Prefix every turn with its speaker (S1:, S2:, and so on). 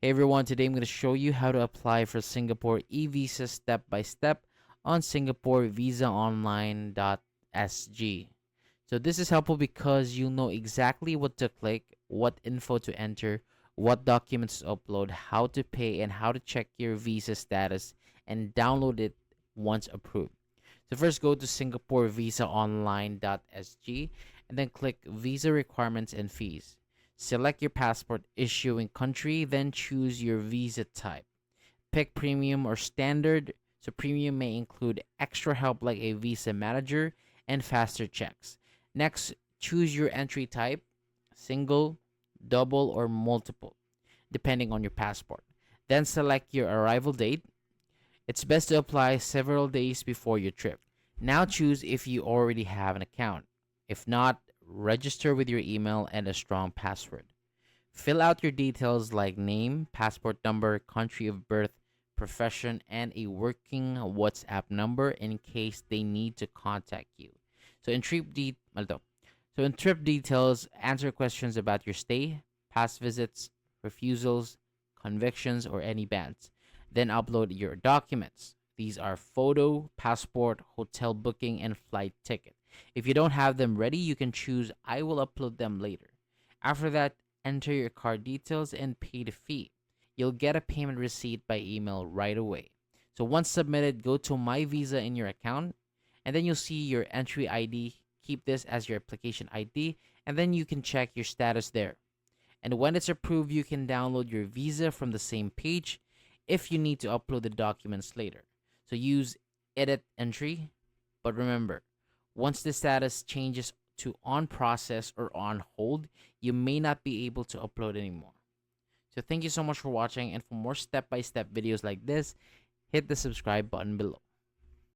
S1: Hey everyone, today I'm going to show you how to apply for Singapore e-visa step by step on singaporevisaonline.sg. So this is helpful because you'll know exactly what to click, what info to enter, what documents to upload, how to pay, and how to check your visa status and download it once approved. So first go to singaporevisaonline.sg and then click visa requirements and fees. Select your passport issuing country, then choose your visa type. Pick premium or standard. So premium may include extra help like a visa manager and faster checks. Next, choose your entry type, single, double, or multiple, depending on your passport. Then select your arrival date. It's best to apply several days before your trip. Now choose if you already have an account. If not, register with your email and a strong password. Fill out your details like name, passport number, country of birth, profession, and a working WhatsApp number in case they need to contact you. So in trip details, answer questions about your stay, past visits, refusals, convictions, or any bans. Then upload your documents. These are photo, passport, hotel booking, and flight ticket. If you don't have them ready, you can choose I will upload them later. After that, enter your card details and pay the fee. You'll get a payment receipt by email right away. So once submitted, go to My Visa in your account, and then you'll see your entry ID. Keep this as your application ID, and then you can check your status there. And when it's approved, you can download your visa from the same page if you need to upload the documents later. So use edit entry, but remember, once the status changes to on process or on hold, you may not be able to upload anymore. So thank you so much for watching, and for more step-by-step videos like this, hit the subscribe button below.